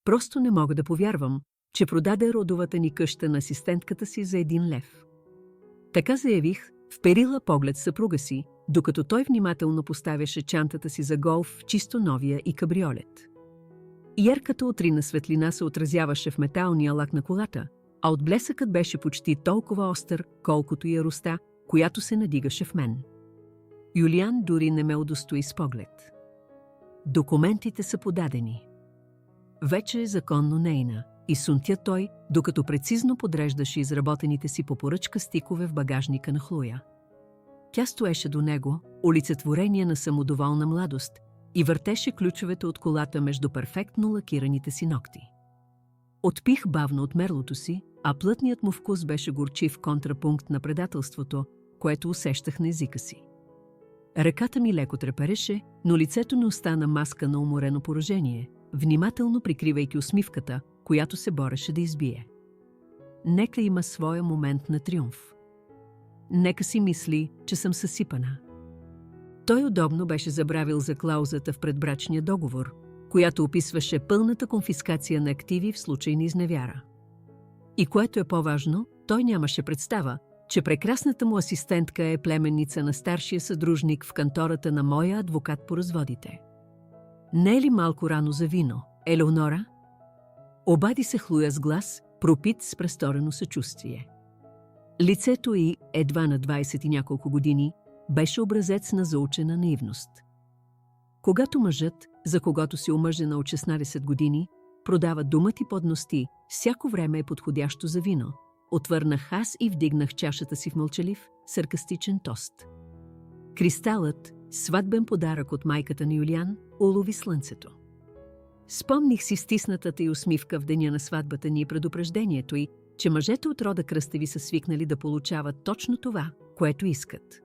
Просто не мога да повярвам, че продаде родовата ни къща на асистентката си за 1 лев. Така заявих, вперила поглед съпруга си, докато той внимателно поставяше чантата си за голф в чисто новия и кабриолет. Ярката утринна светлина се отразяваше в металния лак на колата, а отблесъкът беше почти толкова остър, колкото и яростта, която се надигаше в мен. Юлиан дори не ме удостои с поглед. Документите са подадени. Вече е законно нейна, изсунтя той, докато прецизно подреждаше изработените си по поръчка стикове в багажника на Хлоя. Тя стоеше до него, олицетворение на самодоволна младост, и въртеше ключовете от колата между перфектно лакираните си ногти. Отпих бавно от мерлото си, а плътният му вкус беше горчив контрапункт на предателството, което усещах на езика си. Ръката ми леко трепереше, но лицето ми остана маска на уморено поражение, внимателно прикривайки усмивката, която се бореше да избие. Нека има своя момент на триумф. Нека си мисли, че съм съсипана. Той удобно беше забравил за клаузата в предбрачния договор, която описваше пълната конфискация на активи в случай на изневяра. И което е по-важно, той нямаше представа, че прекрасната му асистентка е племенница на старшия съдружник в кантората на моя адвокат по разводите. Не е ли малко рано за вино, Елеонора? Обади се Хлоя с глас, пропит с престорено съчувствие. Лицето й, едва на 20 и няколко години, беше образец на заучена наивност. Когато мъжът, за когото си омъжена от 16 години, продава думът и подности, всяко време е подходящо за вино, отвърнах аз и вдигнах чашата си в мълчалив, саркастичен тост. Кристалът, сватбен подарък от майката на Юлиан, улови слънцето. Спомних си стиснатата й усмивка в деня на сватбата ни и предупреждението й, че мъжете от рода кръстеви са свикнали да получават точно това, което искат.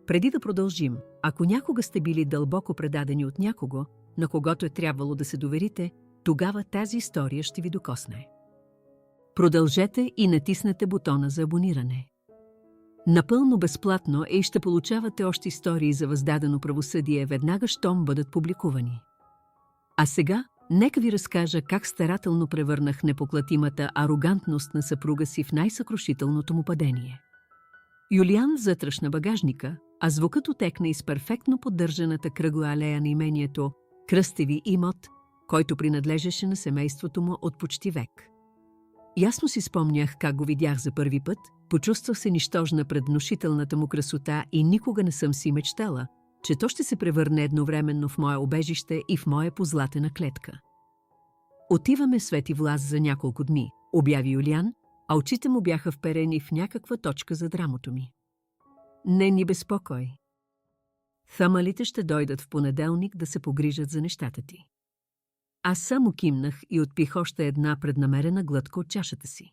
Преди да продължим, ако някога сте били дълбоко предадени от някого, на когото е трябвало да се доверите, тогава тази история ще ви докосне. Продължете и натиснете бутона за абониране. Напълно безплатно и ще получавате още истории за въздадено правосъдие веднага щом бъдат публикувани. А сега, нека ви разкажа как старателно превърнах непоклатимата арогантност на съпруга си в най-съкрушителното му падение. Юлиан затръшна багажника, а звукът отекна из перфектно поддържаната кръгла алея на имението Кръстеви имот, който принадлежеше на семейството му от почти век. Ясно си спомнях как го видях за първи път, почувствах се нищожна пред внушителната му красота и никога не съм си мечтала, че то ще се превърне едновременно в мое убежище и в моя позлатена клетка. Отиваме Свети Влас за няколко дни, обяви Юлиан, а очите му бяха вперени в някаква точка за драмото ми. Не ни безпокой. Хамалите ще дойдат в понеделник да се погрижат за нещата ти. Аз само кимнах и отпих още една преднамерена глътка от чашата си.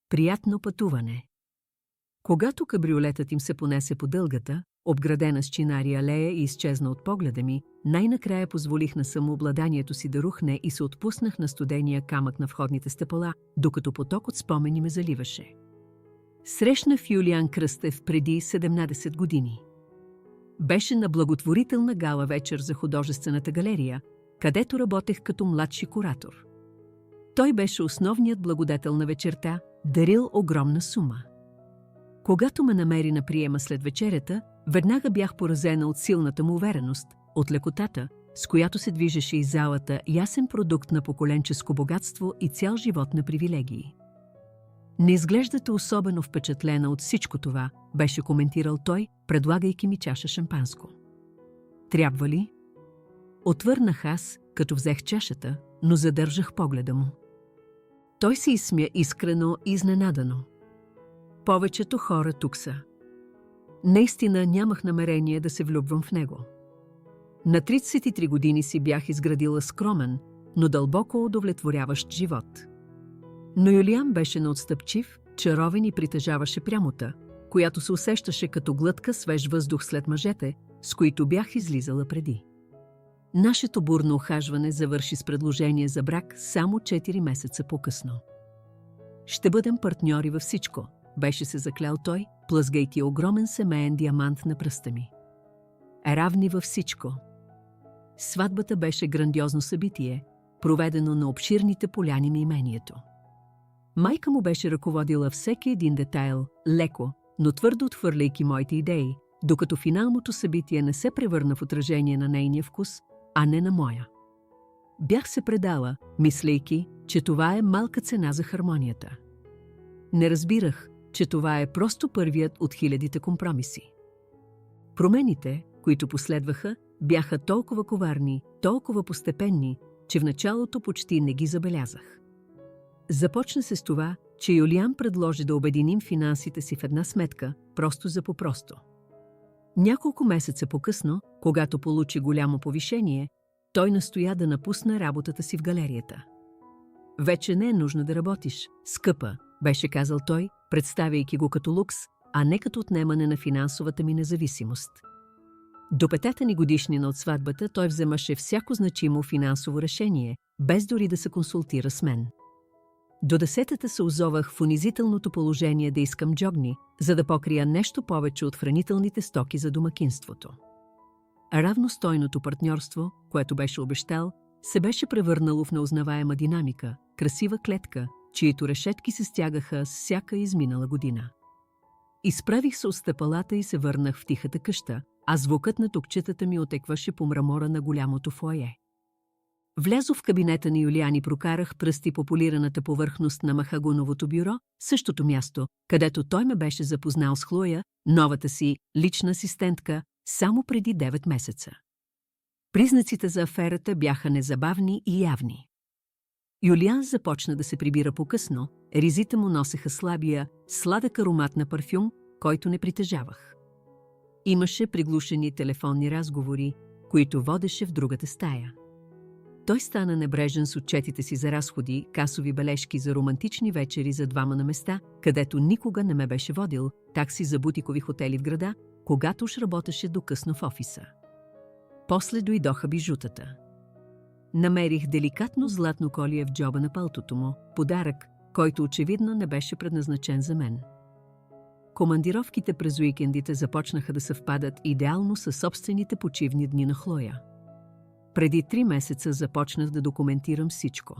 Приятно пътуване. Когато кабриолетът им се понесе по дългата, обградена с чинари алея и изчезна от погледа ми, най-накрая позволих на самообладанието си да рухне и се отпуснах на студения камък на входните стъпала, докато поток от спомени ме заливаше. Срещнах Юлиан Кръстев преди 17 години. Беше на благотворителна гала вечер за художествената галерия, където работех като младши куратор. Той беше основният благодетел на вечерта, дарил огромна сума. Когато ме намери на приема след вечерята, веднага бях поразена от силната му увереност, от лекотата, с която се движеше из залата, ясен продукт на поколенческо богатство и цял живот на привилегии. Не изглеждате особено впечатлена от всичко това, беше коментирал той, предлагайки ми чаша шампанско. Трябва ли? Отвърнах аз, като взех чашата, но задържах погледа му. Той се изсмя искрено и изненадано. Повечето хора тук са. Наистина нямах намерение да се влюбвам в него. На 33 години си бях изградила скромен, но дълбоко удовлетворяващ живот. Но Юлиан беше неотстъпчив, чаровен и притежаваше прямота, която се усещаше като глътка свеж въздух след мъжете, с които бях излизала преди. Нашето бурно ухажване завърши с предложение за брак само 4 месеца по-късно. Ще бъдем партньори във всичко, беше се заклял той, плъзгайки огромен семеен диамант на пръста ми. Равни във всичко. Сватбата беше грандиозно събитие, проведено на обширните поляни на имението. Майка му беше ръководила всеки един детайл, леко, но твърдо отхвърляйки моите идеи, докато финалното събитие не се превърна в отражение на нейния вкус, а не на моя. Бях се предала, мислейки, че това е малка цена за хармонията. Не разбирах, че това е просто първият от хилядите компромиси. Промените, които последваха, бяха толкова коварни, толкова постепенни, че в началото почти не ги забелязах. Започна се с това, че Юлиан предложи да обединим финансите си в една сметка, просто за по-просто. Няколко месеца по-късно, когато получи голямо повишение, той настоя да напусне работата си в галерията. «Вече не е нужно да работиш, скъпа», беше казал той, представяйки го като лукс, а не като отнемане на финансовата ми независимост. До 5-та ни годишнина от сватбата той вземаше всяко значимо финансово решение, без дори да се консултира с мен. До 10-та се озовах в унизителното положение да искам джогни, за да покрия нещо повече от хранителните стоки за домакинството. Равностойното партньорство, което беше обещал, се беше превърнало в неузнаваема динамика, красива клетка, чието решетки се стягаха с всяка изминала година. Изправих се от стъпалата и се върнах в тихата къща, а звукът на токчетата ми отекваше по мрамора на голямото фоайе. Влязох в кабинета на Юлиан и прокарах пръсти по полираната повърхност на махагоновото бюро, същото място, където той ме беше запознал с Хлоя, новата си лична асистентка, само преди 9 месеца. Признаците за аферата бяха незабавни и явни. Юлиан започна да се прибира по-късно, ризите му носеха слабия, сладък аромат на парфюм, който не притежавах. Имаше приглушени телефонни разговори, които водеше в другата стая. Той стана небрежен с отчетите си за разходи, касови бележки за романтични вечери за двама на места, където никога не ме беше водил, такси за бутикови хотели в града, когато уж работеше до късно в офиса. После дойдоха бижутата. Намерих деликатно златно колие в джоба на палтото му, подарък, който очевидно не беше предназначен за мен. Командировките през уикендите започнаха да съвпадат идеално със собствените почивни дни на Хлоя. Преди 3 месеца започнах да документирам всичко.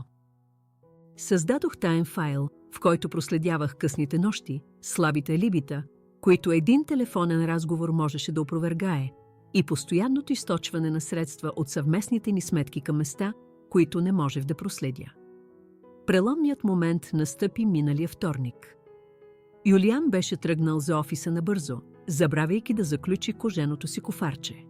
Създадох таен файл, в който проследявах късните нощи, слабите алибита, които един телефонен разговор можеше да опровергае, и постоянното източване на средства от съвместните ни сметки към места, които не можех да проследя. Преломният момент настъпи миналия вторник. Юлиан беше тръгнал за офиса набързо, забравяйки да заключи коженото си кофарче.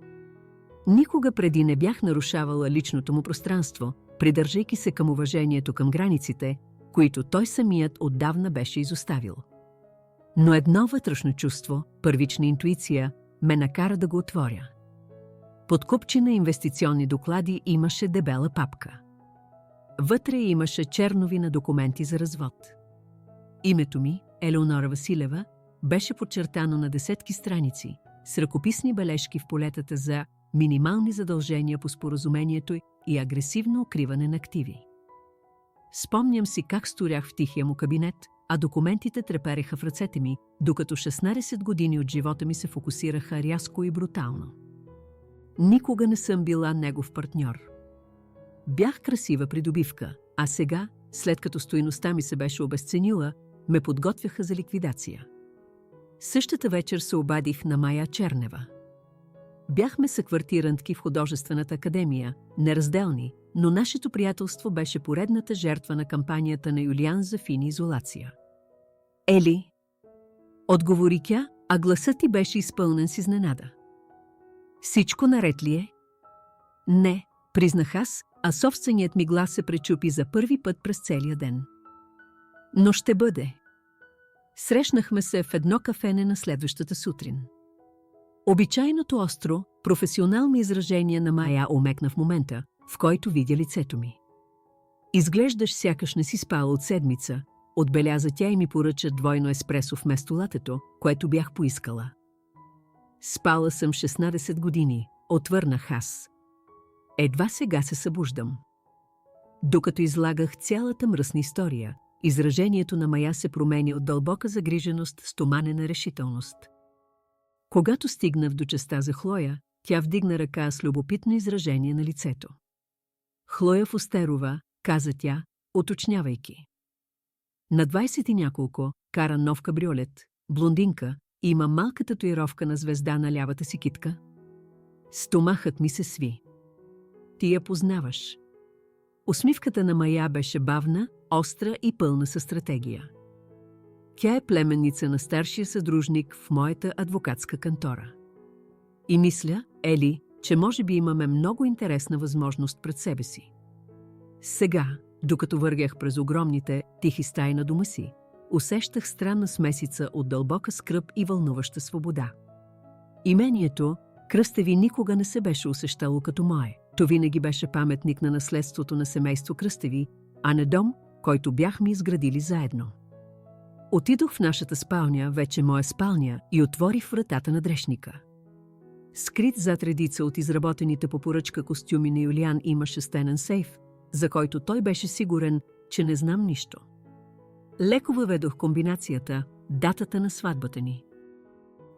Никога преди не бях нарушавала личното му пространство, придържайки се към уважението към границите, които той самият отдавна беше изоставил. Но едно вътрешно чувство, първична интуиция, ме накара да го отворя. Под купчина инвестиционни доклади имаше дебела папка. Вътре имаше чернови на документи за развод. Името ми, Елеонора Василева, беше подчертано на десетки страници, с ръкописни бележки в полетата за минимални задължения по споразумението и агресивно укриване на активи. Спомням си как сторях в тихия му кабинет, а документите трепереха в ръцете ми, докато 16 години от живота ми се фокусираха рязко и брутално. Никога не съм била негов партньор. Бях красива придобивка, а сега, след като стойността ми се беше обезценила, ме подготвяха за ликвидация. Същата вечер се обадих на Майя Чернева. Бяхме съквартирантки в художествената академия, неразделни, но нашето приятелство беше поредната жертва на кампанията на Юлиан за фини изолация. «Ели?» отговори тя, а гласът ти беше изпълнен с изненада. «Всичко наред ли е?» «Не», признах аз, а собственият ми глас се пречупи за първи път през целия ден. «Но ще бъде». Срещнахме се в едно кафене на следващата сутрин. Обичайното остро, професионално изражение на Майя омекна в момента, в който видя лицето ми. «Изглеждаш сякаш не си спала от седмица», отбеляза тя и ми поръча двойно еспресо вместо латето, което бях поискала. «Спала съм 16 години», отвърнах аз. Едва сега се събуждам. Докато излагах цялата мръсна история, изражението на Майя се промени от дълбока загриженост с туманена решителност. Когато стигнах до частта за Хлоя, тя вдигна ръка с любопитно изражение на лицето. Хлоя Фостерова, каза тя, уточнявайки. На 20 и няколко, кара нов кабриолет, блондинка, и има малка татуировка на звезда на лявата си китка. Стомахът ми се сви. Ти я познаваш. Усмивката на Мая беше бавна, остра и пълна със стратегия. Тя е племенница на старшия съдружник в моята адвокатска кантора. И мисля, Ели, че може би имаме много интересна възможност пред себе си. Сега, докато вървях през огромните, тихи стаи на дома си, усещах странна смесица от дълбока скръб и вълнуваща свобода. Имението Кръстеви никога не се беше усещало като мое. То винаги беше паметник на наследството на семейство Кръстеви, а не дом, който бяхме изградили заедно. Отидох в нашата спалня, вече моя спалня, и отворих вратата на дрешника. Скрит зад редица от изработените по поръчка костюми на Юлиан имаше стенен сейф, за който той беше сигурен, че не знам нищо. Леко въведох комбинацията, датата на сватбата ни.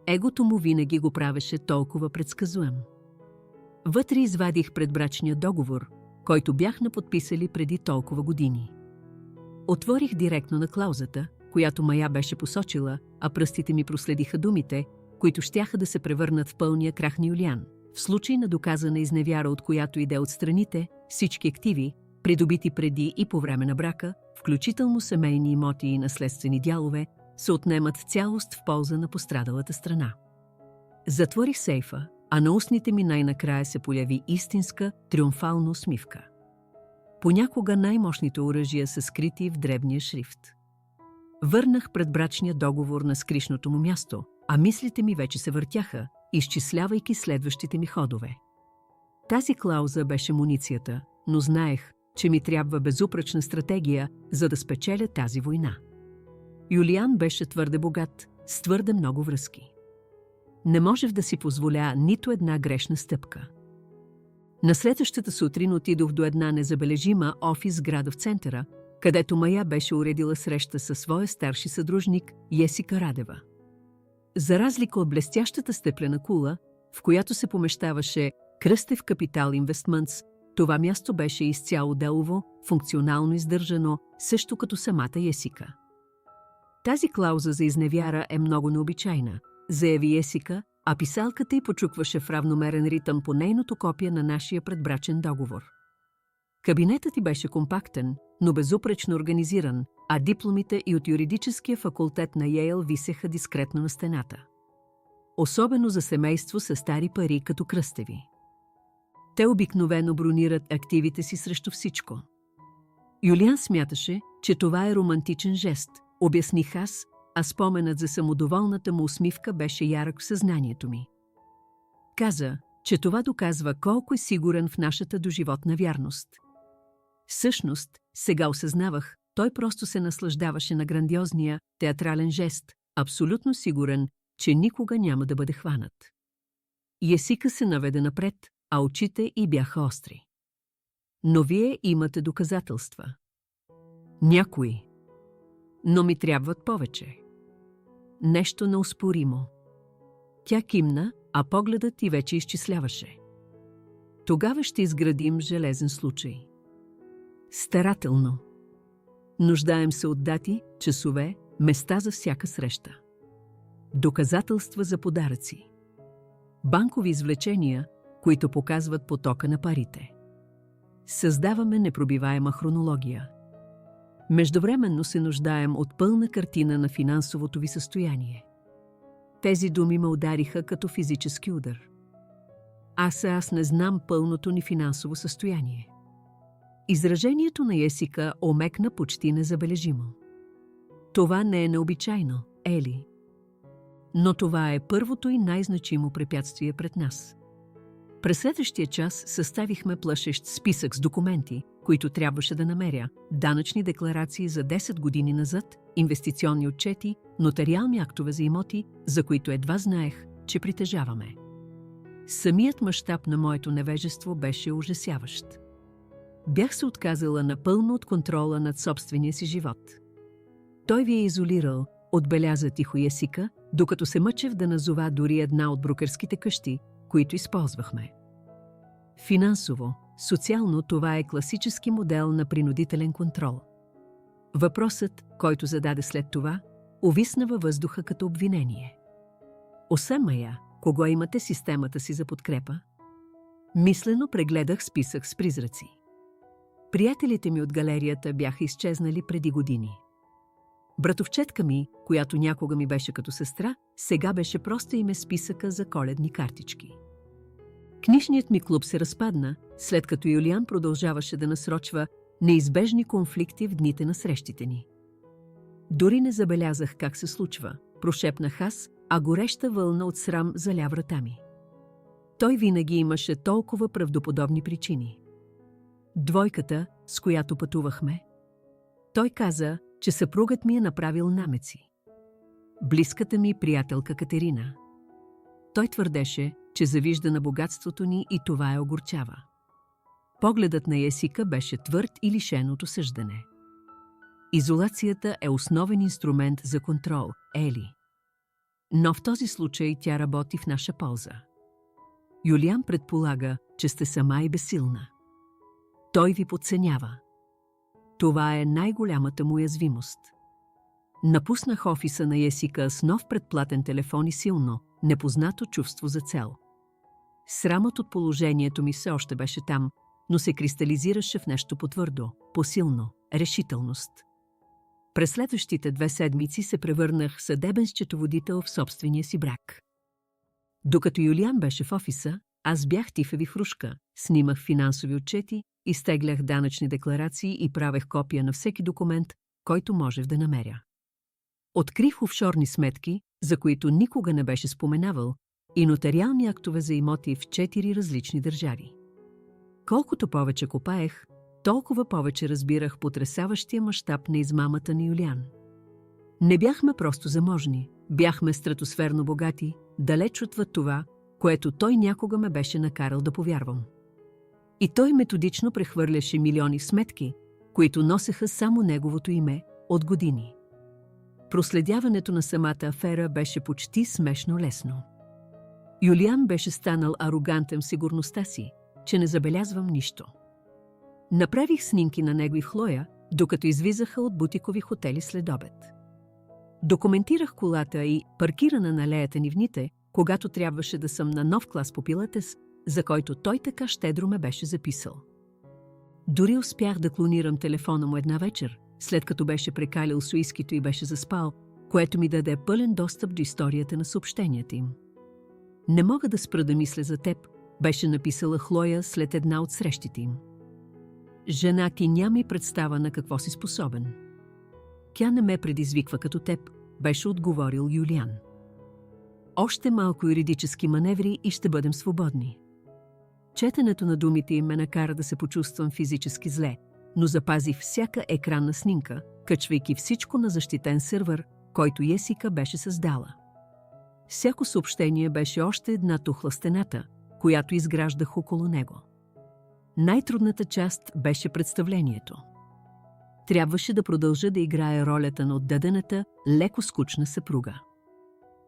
Егото му винаги го правеше толкова предсказуем. Вътре извадих предбрачния договор, който бяхме подписали преди толкова години. Отворих директно на клаузата, която Мая беше посочила, а пръстите ми проследиха думите, които щяха да се превърнат в пълния крах на Юлиан. В случай на доказана изневяра от която иде от страните, всички активи, придобити преди и по време на брака, включително семейни имоти и наследствени дялове, се отнемат в цялост в полза на пострадалата страна. Затворих сейфа, а на устните ми най-накрая се появи истинска, триумфална усмивка. Понякога най-мощните оръжия са скрити в дребния шрифт. Върнах предбрачния договор на скришното му място, а мислите ми вече се въртяха, изчислявайки следващите ми ходове. Тази клауза беше муницията, но знаех, че ми трябва безупречна стратегия, за да спечеля тази война. Юлиан беше твърде богат, с твърде много връзки. Не можех да си позволя нито една грешна стъпка. На следващата сутрин отидох до една незабележима офис сграда в центъра, където Мая беше уредила среща със своя старши съдружник Есика Радева. За разлика от блестящата стеклена кула, в която се помещаваше Кръстев Капитал Инвестмънтс, това място беше изцяло делово, функционално издържано, също като самата Есика. Тази клауза за изневяра е много необичайна, заяви Есика, а писалката й почукваше в равномерен ритъм по нейното копие на нашия предбрачен договор. Кабинетът ти беше компактен, но безупречно организиран, а дипломите и от юридическия факултет на Йейл висеха дискретно на стената. Особено за семейство с стари пари като Кръстеви. Те обикновено бронират активите си срещу всичко. Юлиан смяташе, че това е романтичен жест, обясних аз, а споменът за самодоволната му усмивка беше ярък в съзнанието ми. Каза, че това доказва колко е сигурен в нашата доживотна вярност. Всъщност, сега осъзнавах, той просто се наслаждаваше на грандиозния, театрален жест, абсолютно сигурен, че никога няма да бъде хванат. Есика се наведе напред, а очите й бяха остри. Но вие имате доказателства. Някои. Но ми трябват повече. Нещо неоспоримо. Тя кимна, а погледът й вече изчисляваше. Тогава ще изградим железен случай. Старателно. Нуждаем се от дати, часове, места за всяка среща. Доказателства за подаръци. Банкови извлечения, които показват потока на парите. Създаваме непробиваема хронология. Междувременно се нуждаем от пълна картина на финансовото ви състояние. Тези думи ме удариха като физически удар. Аз не знам пълното ни финансово състояние. Изражението на Есика омекна почти незабележимо. Това не е необичайно, Ели. Но това е първото и най-значимо препятствие пред нас. През следващия час съставихме плашещ списък с документи, които трябваше да намеря, данъчни декларации за 10 години назад, инвестиционни отчети, нотариални актове за имоти, за които едва знаех, че притежаваме. Самият мащаб на моето невежество беше ужасяващ. Бях се отказала напълно от контрола над собствения си живот. Той ви е изолирал, отбеляза тихо Есика, докато се мъчев да назова дори една от брокерските къщи, които използвахме. Финансово, Социално това е класически модел на принудителен контрол. Въпросът, който зададе след това, увисна във въздуха като обвинение. Оса Мая, кого имате системата си за подкрепа? Мислено прегледах списък с призраци. Приятелите ми от галерията бяха изчезнали преди години. Братовчетка ми, която някога ми беше като сестра, сега беше просто име списъка за коледни картички. Книжният ми клуб се разпадна, след като Юлиан продължаваше да насрочва неизбежни конфликти в дните на срещите ни. Дори не забелязах как се случва, прошепнах аз, а гореща вълна от срам заля врата ми. Той винаги имаше толкова правдоподобни причини. Двойката, с която пътувахме. Той каза, че съпругът ми е направил намеци. Близката ми приятелка Катерина. Той твърдеше, че завижда на богатството ни и това я огорчава. Погледът на Есика беше твърд и лишен от осъждане. Изолацията е основен инструмент за контрол, Ели. Но в този случай тя работи в наша полза. Юлиан предполага, че сте сама и безсилна. Той ви подценява. Това е най-голямата му уязвимост. Напуснах офиса на Есика с нов предплатен телефон и силно, непознато чувство за цел. Срамът от положението ми все още беше там, но се кристализираше в нещо потвърдо, посилно, решителност. През следващите 2 седмици се превърнах в съдебен счетоводител в собствения си брак. Докато Юлиан беше в офиса, аз бях тифа вихрушка, снимах финансови отчети, изтеглях данъчни декларации и правех копия на всеки документ, който можех да намеря. Открих офшорни сметки, за които никога не беше споменавал, и нотариални актове за имоти в 4 различни държави. Колкото повече копаех, толкова повече разбирах потресаващия мащаб на измамата на Юлиан. Не бяхме просто заможни, бяхме стратосферно богати, далеч отвъд това, което той някога ме беше накарал да повярвам. И той методично прехвърляше милиони сметки, които носеха само неговото име от години. Проследяването на самата афера беше почти смешно лесно. Юлиан беше станал арогантен в сигурността си, че не забелязвам нищо. Направих снимки на него и Хлоя, докато извизаха от бутикови хотели след обед. Документирах колата и паркирана на алеята ни в Ните, когато трябваше да съм на нов клас по пилатес, за който той така щедро ме беше записал. Дори успях да клонирам телефона му една вечер, след като беше прекалил с уискито и беше заспал, което ми даде пълен достъп до историята на съобщенията им. Не мога да спра да мисля за теб, беше написала Хлоя след една от срещите им. Жена ти няма и представа на какво си способен. Тя не ме предизвиква като теб, беше отговорил Юлиан. Още малко юридически маневри и ще бъдем свободни. Четенето на думите им ме накара да се почувствам физически зле, но запазих всяка екранна снимка, качвайки всичко на защитен сървър, който Есика беше създала. Всяко съобщение беше още една тухла стената, която изграждах около него. Най-трудната част беше представлението. Трябваше да продължа да играя ролята на отдадената, леко скучна съпруга.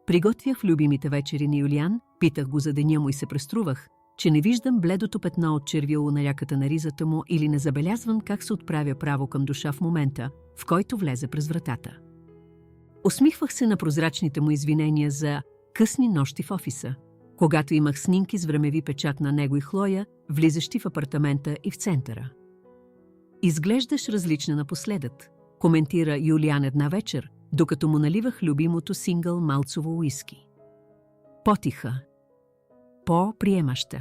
Приготвях в любимите вечери на Юлиан, питах го за деня му и се преструвах, че не виждам бледото петно от червило на ляката на ризата му или не забелязвам как се отправя право към душа в момента, в който влезе през вратата. Усмихвах се на прозрачните му извинения за късни нощи в офиса, когато имах снимки с времеви печат на него и Хлоя, влизащи в апартамента и в центъра. Изглеждаш различна напоследък, коментира Юлиан една вечер, докато му наливах любимото сингъл малцово уиски. По-тиха. По-приемаща.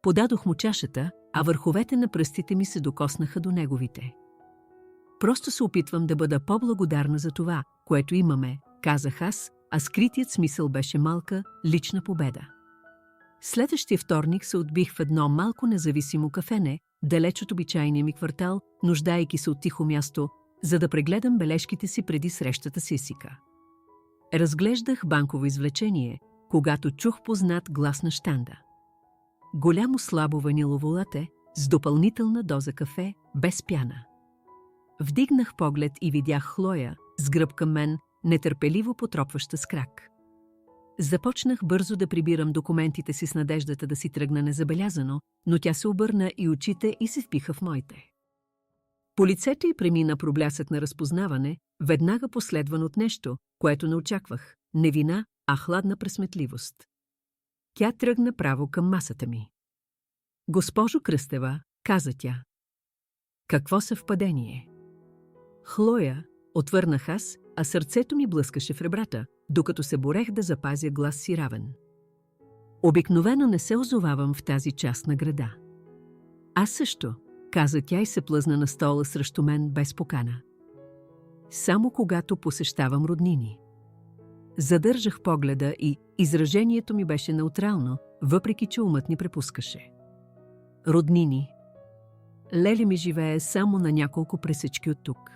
Подадох му чашата, а върховете на пръстите ми се докоснаха до неговите. Просто се опитвам да бъда по-благодарна за това, което имаме, казах аз, а скритият смисъл беше малка, лична победа. Следващия вторник се отбих в едно малко независимо кафене, далеч от обичайния ми квартал, нуждаейки се от тихо място, за да прегледам бележките си преди срещата с Есика. Разглеждах банково извлечение, когато чух познат глас на щанда. Голямо слабо ванилово лате, с допълнителна доза кафе, без пяна. Вдигнах поглед и видях Хлоя, с гръб към мен, нетърпеливо потропваща с крак. Започнах бързо да прибирам документите си с надеждата да си тръгна незабелязано, но тя се обърна и очите и се впиха в моите. По лицето й премина проблясък на разпознаване, веднага последван от нещо, което не очаквах – не вина, а хладна пресметливост. Тя тръгна право към масата ми. „Госпожо Кръстева“, каза тя. „Какво съвпадение?“ „Хлоя“, отвърнах аз, а сърцето ми блъскаше в ребрата, докато се борех да запазя глас си равен. „Обикновено не се озовавам в тази част на града.“ „Аз също“, каза тя и се плъзна на стола срещу мен без покана. „Само когато посещавам роднини.“ Задържах погледа и изражението ми беше неутрално, въпреки че умът ни препускаше. Роднини. Леля ми живее само на няколко пресечки от тук.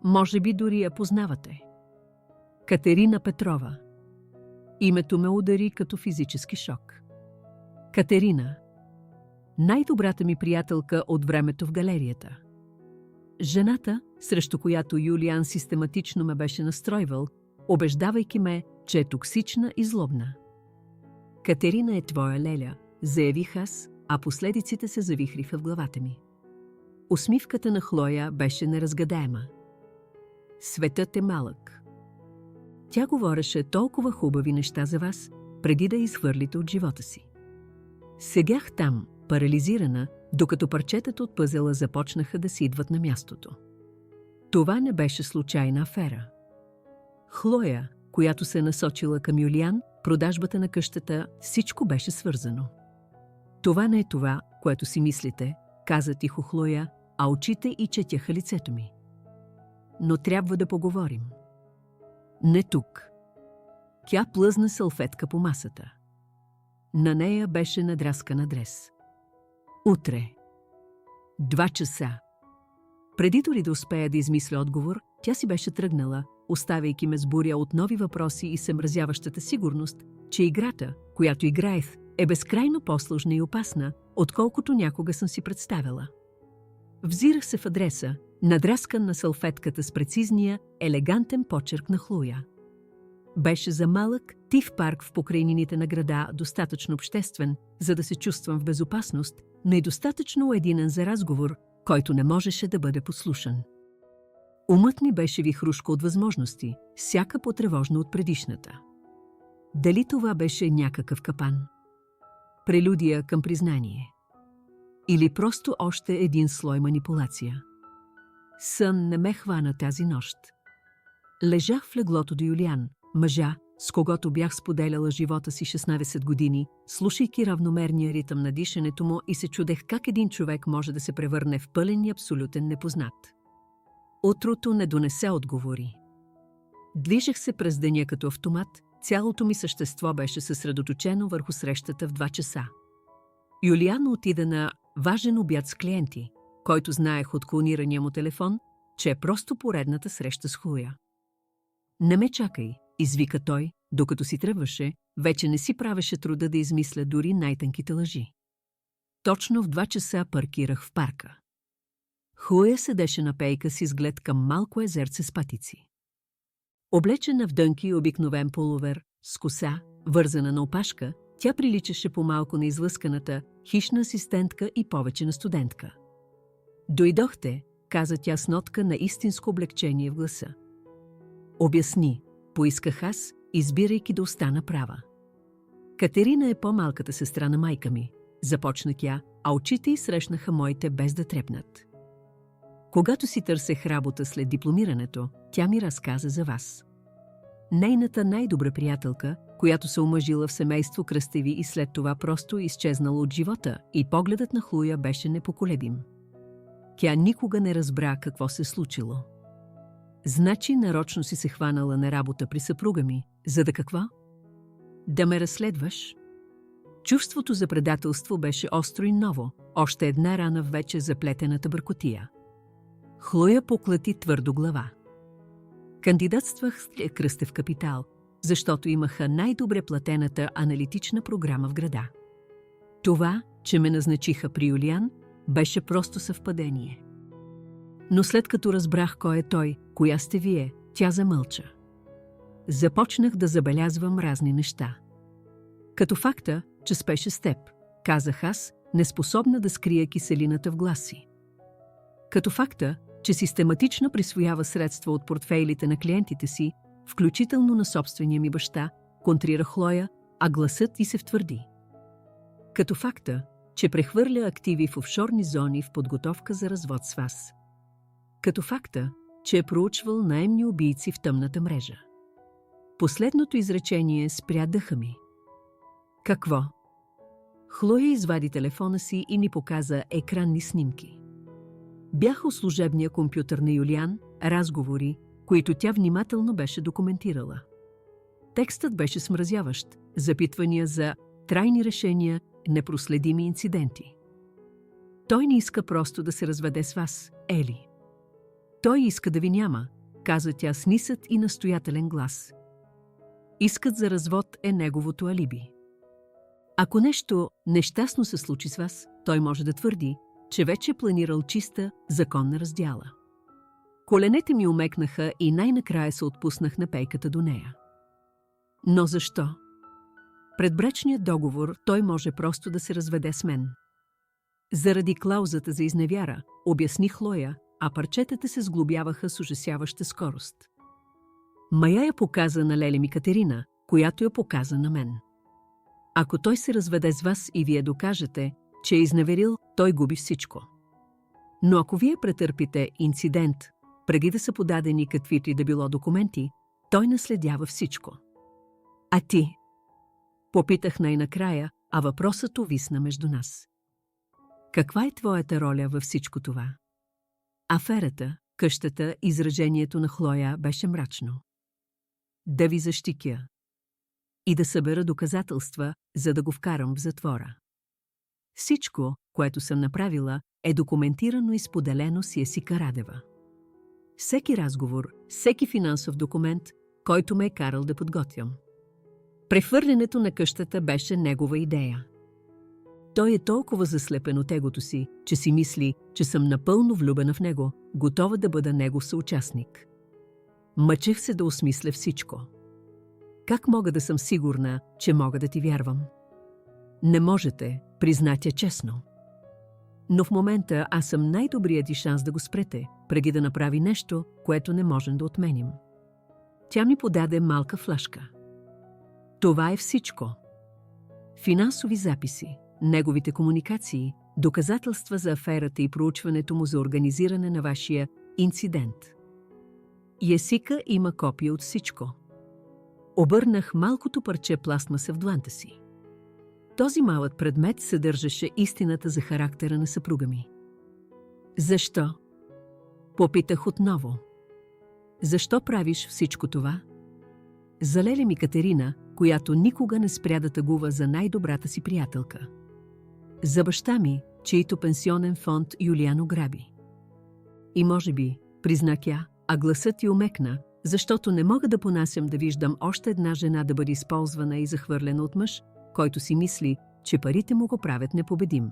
Може би дори я познавате. Катерина Петрова. Името ме удари като физически шок. Катерина. Най-добрата ми приятелка от времето в галерията. Жената, срещу която Юлиан систематично ме беше настройвал, убеждавайки ме, че е токсична и злобна. „Катерина е твоя Леля“, заявих аз, а последиците се завихриха в главата ми. Усмивката на Хлоя беше неразгадаема. „Светът е малък. Тя говореше толкова хубави неща за вас, преди да изхвърлите от живота си.“ Седях там, парализирана, докато парчетата от пъзела започнаха да си идват на мястото. Това не беше случайна афера. Хлоя, която се е насочила към Юлиан, продажбата на къщата, всичко беше свързано. „Това не е това, което си мислите“, каза тихо Хлоя, а очите й четяха лицето ми. „Но трябва да поговорим.“ „Не тук.“ Тя плъзна салфетка по масата. На нея беше надраскан адрес. „Утре. 2 часа.“ Преди дори да успея да измисля отговор, тя си беше тръгнала, оставяйки ме с буря от нови въпроси и съмразяващата сигурност, че играта, която играех, е безкрайно по-сложна и опасна, отколкото някога съм си представила. Взирах се в адреса, надраскан на салфетката с прецизния, елегантен почерк на Хлоя. Беше за малък, тих парк в покрайнините на града, достатъчно обществен, за да се чувствам в безопасност, но и достатъчно уединен за разговор, който не можеше да бъде подслушан. Умът ми беше вихрушка от възможности, всяка по-тревожна от предишната. Дали това беше някакъв капан? Прелюдия към признание? Или просто още един слой манипулация? Сън не ме хвана тази нощ. Лежах в леглото до Юлиан, мъжа, с когото бях споделяла живота си 16 години, слушайки равномерния ритъм на дишането му и се чудех как един човек може да се превърне в пълен и абсолютен непознат. Утрото не донесе отговори. Движех се през деня като автомат, цялото ми същество беше съсредоточено върху срещата в 2 часа. Юлиан отида на важен обяд с клиенти, който знаех от клонирания му телефон, че е просто поредната среща с Хлоя. „Не ме чакай“, извика той, докато си тръгваше, вече не си правеше труда да измисля дори най-тънките лъжи. Точно в 2 часа паркирах в парка. Хлоя седеше на пейка си с глед към малко езерце с патици. Облечена в дънки и обикновен пуловер, с коса, вързана на опашка, тя приличаше по-малко на излъсканата, хищна асистентка и повече на студентка. „Дойдохте“, каза тя с нотка на истинско облегчение в гласа. „Обясни“, поисках аз, избирайки да остана права. „Катерина е по-малката сестра на майка ми“, започна тя, а очите й срещнаха моите без да трепнат. „Когато си търсех работа след дипломирането, тя ми разказа за вас. Нейната най-добра приятелка, която се омъжила в семейство Кръстеви и след това просто изчезнала от живота, и погледът на Хлоя беше непоколебим. Тя никога не разбра какво се случило. Значи нарочно си се хванала на работа при съпруга ми, за да какво? Да ме разследваш?“ Чувството за предателство беше остро и ново, още една рана в вече заплетената бъркотия. Хлоя поклати твърдо глава. „Кандидатствах с Кръстев Капитал, защото имаха най-добре платената аналитична програма в града. Това, че ме назначиха при Юлиан, беше просто съвпадение. Но след като разбрах кой е той, коя сте вие, тя замълча. започнах да забелязвам разни неща. Като факта, че спеше с теб, казах аз, неспособна да скрия киселината в глас си. Като факта, че систематично присвоява средства от портфейлите на клиентите си, включително на собствения ми баща, контрира Хлоя, а гласът й се втвърди. Като факта, че прехвърля активи в офшорни зони в подготовка за развод с вас. Като факта, че е проучвал наемни убийци в тъмната мрежа. Последното изречение спря дъха ми. Какво? Хлоя извади телефона си и ни показа екранни снимки. Бяха у служебния компютър на Юлиан, разговори, които тя внимателно беше документирала. Текстът беше смразяващ, запитвания за трайни решения, непроследими инциденти. Той не иска просто да се разведе с вас, Ели. Той иска да ви няма, каза тя с нисък и настоятелен глас. Искът за развод е неговото алиби. Ако нещо нещастно се случи с вас, той може да твърди, че вече е планирал чиста, законна раздяла. Коленете ми омекнаха и най-накрая се отпуснах на пейката до нея. Но защо? Пред брачният договор той може просто да се разведе с мен. Заради клаузата за изневяра, обясни Хлоя, а парчетата се сглобяваха с ужасяваща скорост. Мая я показа на леля ми Катерина, която я показа на мен. Ако той се разведе с вас и вие докажете, че е изневерил, той губи всичко. Но ако вие претърпите инцидент, преди да са подадени каквито и да било документи, той наследява всичко. А ти? Попитах най-накрая, а въпросът увисна между нас. Каква е твоята роля във всичко това? Аферата, къщата, изражението на Хлоя беше мрачно. Да ви защитя. И да събера доказателства, за да го вкарам в затвора. Всичко, което съм направила, е документирано и споделено с Есика Радева. Всеки разговор, всеки финансов документ, който ме е карал да подготвям. Прехвърлянето на къщата беше негова идея. Той е толкова заслепен от егото си, че си мисли, че съм напълно влюбена в него, готова да бъда негов съучастник. Мъчех се да осмисля всичко. Как мога да съм сигурна, че мога да ти вярвам? Не можете, призна тя честно. Но в момента аз съм най-добрият ти шанс да го спрете, преди да направи нещо, което не можем да отменим. Тя ми подаде малка флашка. Това е всичко. Финансови записи, неговите комуникации, доказателства за аферата и проучването му за организиране на вашия инцидент. Есика има копия от всичко. Обърнах малкото парче пластмаса в дланта си. Този малък предмет съдържаше истината за характера на съпруга ми. Защо? Попитах отново. Защо правиш всичко това? За леля ми Катерина, която никога не спря да тъгува за най-добрата си приятелка. За баща ми, чийто пенсионен фонд Юлиан ограби. И може би, призна тя, а гласът й омекна, защото не мога да понасям да виждам още една жена да бъде използвана и захвърлена от мъж, който си мисли, че парите му го правят непобедим.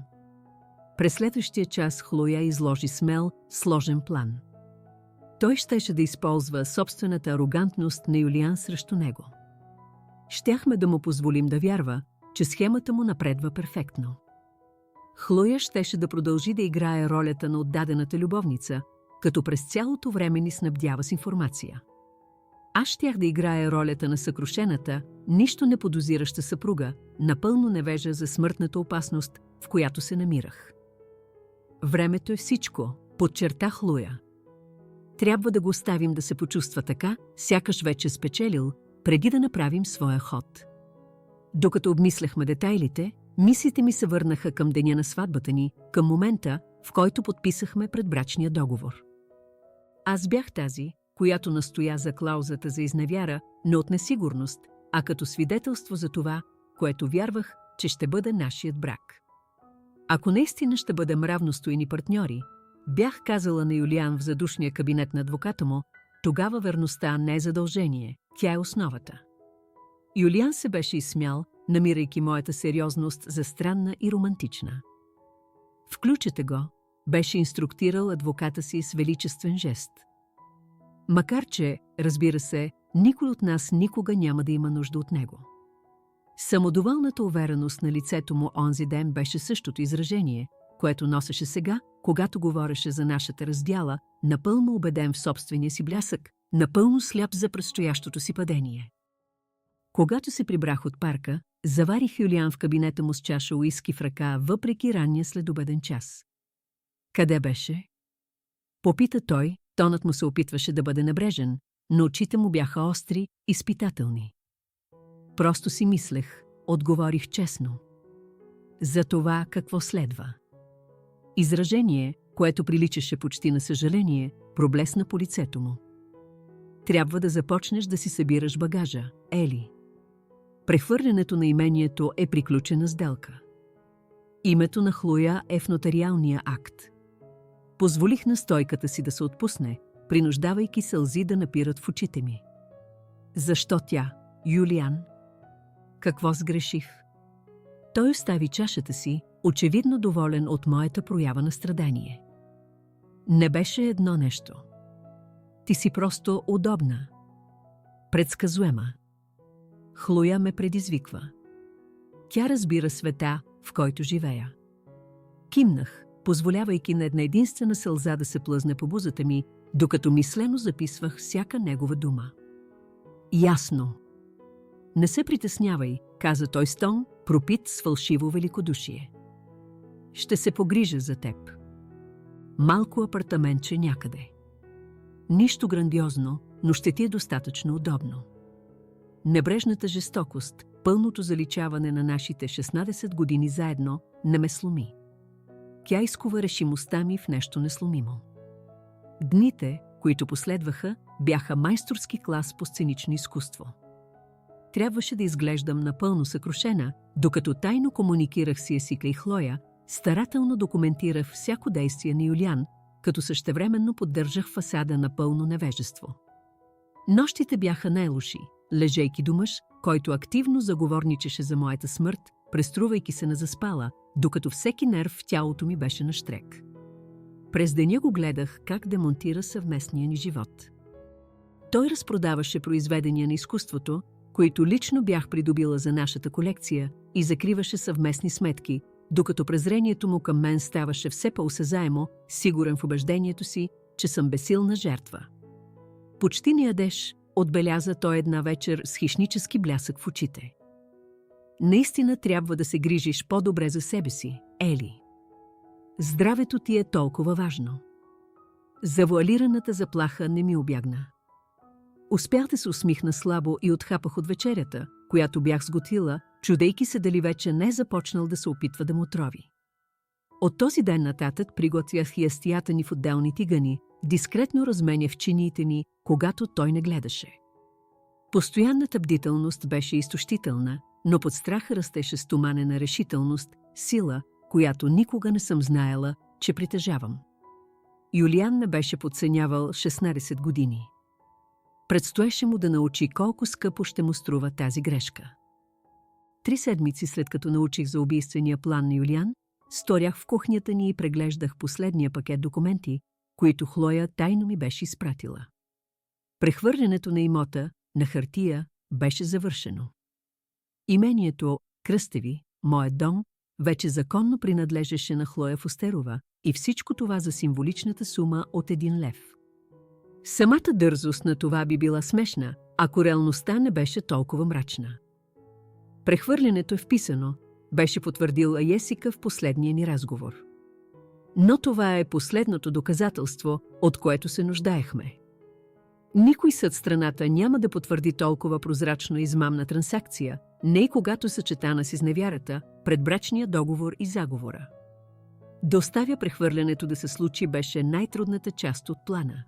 През следващия час Хлоя изложи смел, сложен план. Той щеше да използва собствената арогантност на Юлиан срещу него. Щяхме да му позволим да вярва, че схемата му напредва перфектно. Хлоя щеше да продължи да играе ролята на отдадената любовница, като през цялото време ни снабдява с информация. Аз щях да играя ролята на съкрушената, нищо не подозираща съпруга, напълно невежа за смъртната опасност, в която се намирах. Времето е всичко, подчерта Хлоя. Трябва да го оставим да се почувства така, сякаш вече спечелил, преди да направим своя ход. Докато обмисляхме детайлите, мислите ми се върнаха към деня на сватбата ни, към момента, в който подписахме предбрачния договор. Аз бях тази, която настоя за клаузата за изневяра, не от несигурност, а като свидетелство за това, което вярвах, че ще бъде нашият брак. Ако наистина ще бъдем равностойни партньори, бях казала на Юлиан в задушния кабинет на адвоката му, тогава верността не е задължение, тя е основата. Юлиан се беше изсмял, намирайки моята сериозност за странна и романтична. Включете го, беше инструктирал адвоката си с величествен жест. Макар че, разбира се, никой от нас никога няма да има нужда от него. Самодоволната увереност на лицето му онзи ден беше същото изражение, което носеше сега, когато говореше за нашата раздяла, напълно убеден в собствения си блясък, напълно сляп за предстоящото си падение. Когато се прибрах от парка, заварих Юлиан в кабинета му с чаша уиски в ръка, въпреки ранния следобеден час. Къде беше? Попита той, тонът му се опитваше да бъде небрежен, но очите му бяха остри, изпитателни. Просто си мислех, отговорих честно. За това какво следва. Изражение, което приличаше почти на съжаление, проблесна по лицето му. Трябва да започнеш да си събираш багажа, Ели. Прехвърлянето на имението е приключена сделка. Името на Хлоя е в нотариалния акт. Позволих на стойката си да се отпусне, принуждавайки сълзи да напират в очите ми. Защо тя, Юлиан? Какво сгреших? Той остави чашата си, очевидно доволен от моята проява на страдание. Не беше едно нещо. Ти си просто удобна. Предсказуема. Хлоя ме предизвиква. Тя разбира света, в който живея. Кимнах, позволявайки на една единствена сълза да се плъзне по бузата ми, докато мислено записвах всяка негова дума. Ясно. Не се притеснявай, каза той с тон, пропит с фалшиво великодушие. Ще се погрижа за теб. Малко апартаментче някъде. Нищо грандиозно, но ще ти е достатъчно удобно. Небрежната жестокост, пълното заличаване на нашите 16 години заедно, не ме сломи. Тя изкува решимостта ми в нещо несломимо. Дните, които последваха, бяха майсторски клас по сценично изкуство. Трябваше да изглеждам напълно съкрушена, докато тайно комуникирах с Есика и Хлоя, старателно документирах всяко действие на Юлиан, като същевременно поддържах фасада на пълно невежество. Нощите бяха най-лоши, лежейки до мъж, който активно заговорничеше за моята смърт, преструвайки се на заспала, докато всеки нерв в тялото ми беше нащрек. През деня го гледах как демонтира съвместния ни живот. Той разпродаваше произведения на изкуството, които лично бях придобила за нашата колекция, и закриваше съвместни сметки, докато презрението му към мен ставаше все по-осезаемо, сигурен в убеждението си, че съм безсилна жертва. Почти не ядеш, отбеляза той една вечер с хищнически блясък в очите. Наистина трябва да се грижиш по-добре за себе си, Ели. Здравето ти е толкова важно. Завуалираната заплаха не ми обягна. Успях да се усмихна слабо и отхапах от вечерята, която бях сготвила, чудейки се дали вече не е започнал да се опитва да му отрови. От този ден нататък приготвях ястията ни в отделни тигани, дискретно разменя в чиниите ни, когато той не гледаше. Постоянната бдителност беше изтощителна, но под страха растеше стоманена решителност, сила, която никога не съм знаела, че притежавам. Юлиан не беше подценявал 16 години. Предстоеше му да научи колко скъпо ще му струва тази грешка. 3 седмици след като научих за убийствения план на Юлиан, сторях в кухнята ни и преглеждах последния пакет документи, които Хлоя тайно ми беше изпратила. Прехвърлянето на имота на хартия беше завършено. Имението Кръстеви, моят дом, вече законно принадлежеше на Хлоя Фостерова и всичко това за символичната сума от 1 лев. Самата дързост на това би била смешна, ако реалността не беше толкова мрачна. Прехвърлянето е вписано, беше потвърдила Есика в последния ни разговор. Но това е последното доказателство, от което се нуждаехме. Никой съд страната няма да потвърди толкова прозрачно измамна трансакция, не и когато съчетана с изневярата, предбрачния договор и заговора. Да оставя прехвърлянето да се случи беше най-трудната част от плана.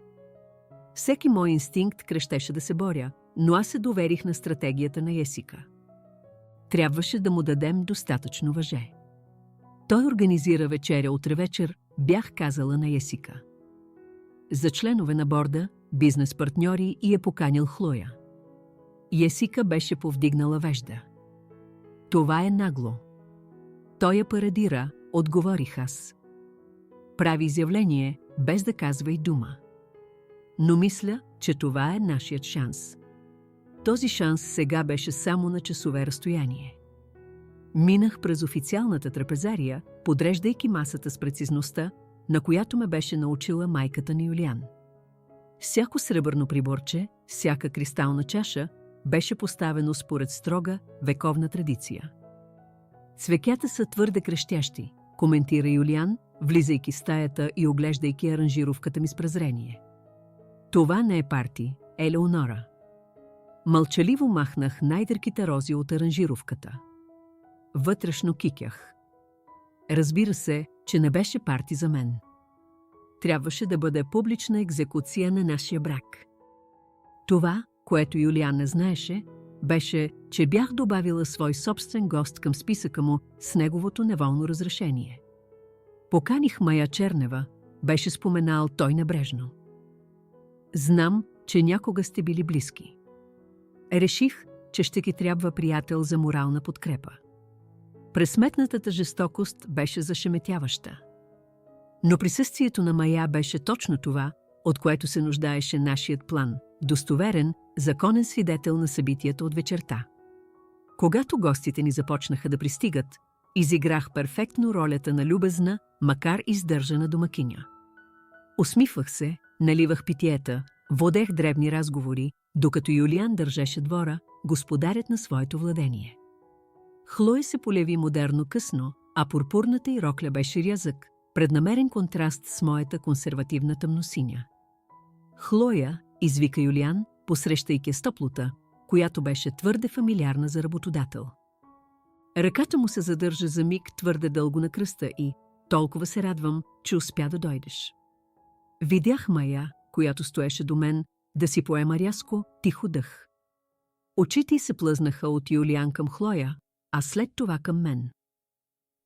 Всеки мой инстинкт крещеше да се боря, но аз се доверих на стратегията на Есика. Трябваше да му дадем достатъчно въже. Той организира вечеря утре вечер, бях казала на Есика. За членове на борда, бизнес-партньори и е поканил Хлоя. Есика беше повдигнала вежда. Това е нагло. Той я парадира, отговорих аз. Прави изявление, без да казва и дума. Но мисля, че това е нашият шанс. Този шанс сега беше само на часове разстояние. Минах през официалната трапезария, подреждайки масата с прецизността, на която ме беше научила майката на Юлиан. Всяко сребърно приборче, всяка кристална чаша беше поставено според строга, вековна традиция. Цвекята са твърде крещящи, коментира Юлиан, влизайки в стаята и оглеждайки аранжировката ми с презрение. Това не е парти, Елеонора. Мълчаливо махнах най-дърките рози от аранжировката. Вътрешно кикях. Разбира се, че не беше парти за мен. Трябваше да бъде публична екзекуция на нашия брак. Това, което Юлиан не знаеше, беше, че бях добавила свой собствен гост към списъка му с неговото неволно разрешение. Поканих Мая Чернева, беше споменал той небрежно. Знам, че някога сте били близки. Реших, че ще ти трябва приятел за морална подкрепа. Пресметнатата жестокост беше зашеметяваща. Но присъствието на Мая беше точно това, от което се нуждаеше нашият план, достоверен, законен свидетел на събитията от вечерта. Когато гостите ни започнаха да пристигат, изиграх перфектно ролята на любезна, макар и сдържана домакиня. Усмихвах се, наливах питиета, водех дребни разговори, докато Юлиан държеше двора, господарят на своето владение. Хлоя се полеви модерно късно, а пурпурната й рокля беше рязък, преднамерен контраст с моята консервативна тъмносиня. Хлоя, извика Юлиан, посрещайки стоплота, която беше твърде фамилиарна за работодател. Ръката му се задържа за миг твърде дълго на кръста и толкова се радвам, че успя да дойдеш. Видях Мая, която стоеше до мен, да си поема рязко, тихо дъх. Очите й се плъзнаха от Юлиан към Хлоя, а след това към мен.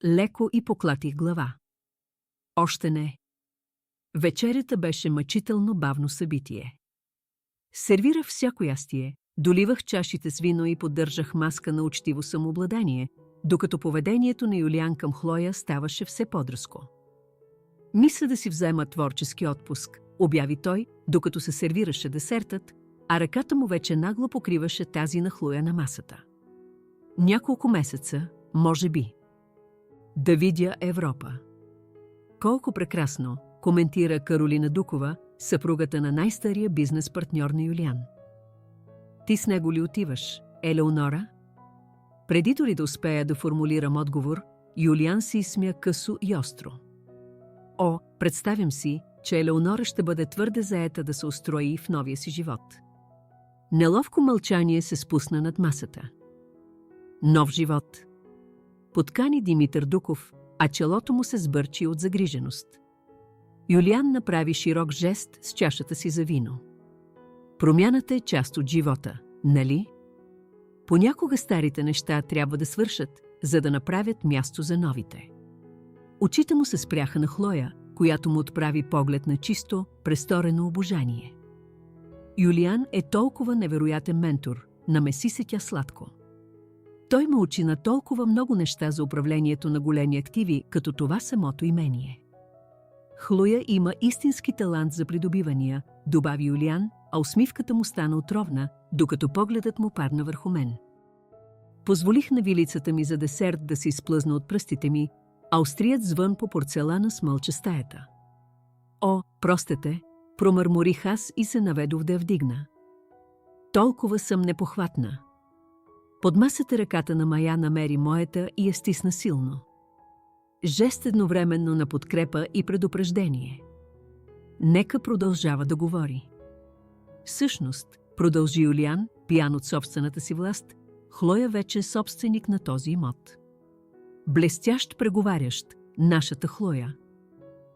Леко и поклатих глава. Още не. Вечерята беше мъчително бавно събитие. Сервирах всяко ястие, доливах чашите с вино и поддържах маска на учтиво самообладание, докато поведението на Юлиан към Хлоя ставаше все по-дръзко. Мисля да си взема творчески отпуск, обяви той, докато се сервираше десертът, а ръката му вече нагло покриваше тази на Хлоя на масата. Няколко месеца, може би. Да видя Европа. Колко прекрасно, коментира Каролина Дукова, съпругата на най-стария бизнес партньор на Юлиан. Ти с него ли отиваш, Елеонора? Преди дори да успея да формулирам отговор, Юлиан се изсмя късо и остро. О, представям си, че Елеонора ще бъде твърде заета да се устрои в новия си живот. Неловко мълчание се спусна над масата. Нов живот. Подкани Димитър Дуков, а челото му се сбърчи от загриженост. Юлиан направи широк жест с чашата си за вино. Промяната е част от живота, нали? Понякога старите неща трябва да свършат, за да направят място за новите. Очите му се спряха на Хлоя, която му отправи поглед на чисто, престорено обожание. Юлиан е толкова невероятен ментор, намеси се тя сладко. Той ме учи на толкова много неща за управлението на големи активи, като това самото имение. Хлоя има истински талант за придобивания, добави Юлиан, а усмивката му стана отровна, докато погледът му падна върху мен. Позволих на вилицата ми за десерт да се изплъзна от пръстите ми, а острият звън по порцелана смълча стаята. О, простете, промърморих аз и се наведох да я вдигна. Толкова съм непохватна. Под масата ръката на Мая намери моята и я стисна силно. Жест едновременно на подкрепа и предупреждение. Нека продължава да говори. Всъщност, продължи Юлиан, пиян от собствената си власт, Хлоя вече е собственик на този имот. Блестящ преговарящ, нашата Хлоя.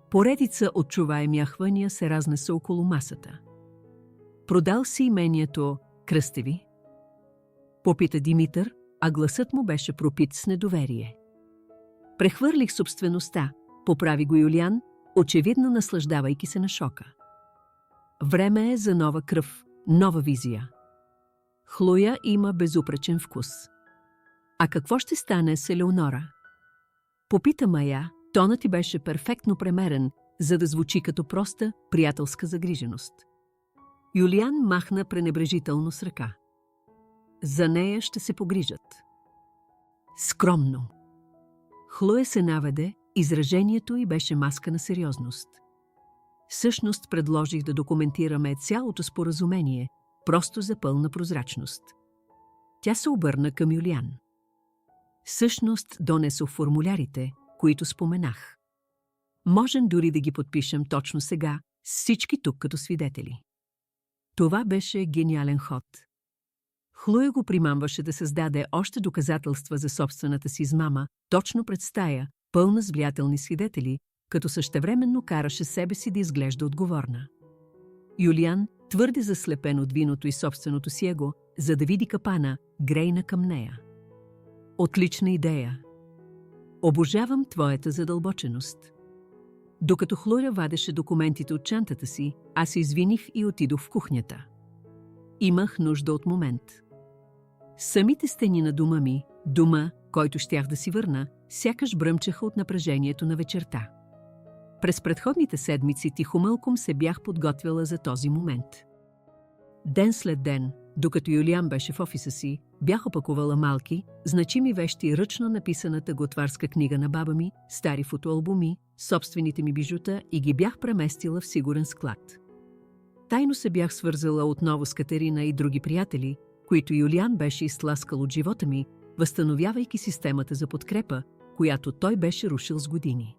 Поредица от чуваеми яхвания се разнеса около масата. Продал си имението Кръстеви? Попита Димитър, а гласът му беше пропит с недоверие. Прехвърлих собствеността, поправи го Юлиан, очевидно наслаждавайки се на шока. Време е за нова кръв, нова визия. Хлоя има безупречен вкус. А какво ще стане с Елеонора? Попита Мая, тонът ти беше перфектно премерен, за да звучи като проста, приятелска загриженост. Юлиан махна пренебрежително с ръка. За нея ще се погрижат. Скромно. Хлоя се наведе, изражението й беше маска на сериозност. Всъщност предложих да документираме цялото споразумение, просто за пълна прозрачност. Тя се обърна към Юлиан. Всъщност донесох формулярите, които споменах. Можем дори да ги подпишем точно сега, с всички тук като свидетели. Това беше гениален ход. Хлоя го примамваше да създаде още доказателства за собствената си измама, точно пред стая, пълна с влиятелни свидетели, като същевременно караше себе си да изглежда отговорна. Юлиан, твърде заслепен от виното и собственото си его, за да види капана, грейна към нея. Отлична идея. Обожавам твоята задълбоченост. Докато Хлоя вадеше документите от чантата си, аз се извиних и отидох в кухнята. Имах нужда от момент. Самите стени на дома, който щях да си върна, сякаш бръмчаха от напрежението на вечерта. През предходните седмици тихомълком се бях подготвила за този момент. Ден след ден, докато Юлиан беше в офиса си, бях опакувала малки, значими вещи, ръчно написаната готварска книга на баба ми, стари фотоалбуми, собствените ми бижута и ги бях преместила в сигурен склад. Тайно се бях свързала отново с Катерина и други приятели, които Юлиан беше изтласкал от живота ми, възстановявайки системата за подкрепа, която той беше рушил с години.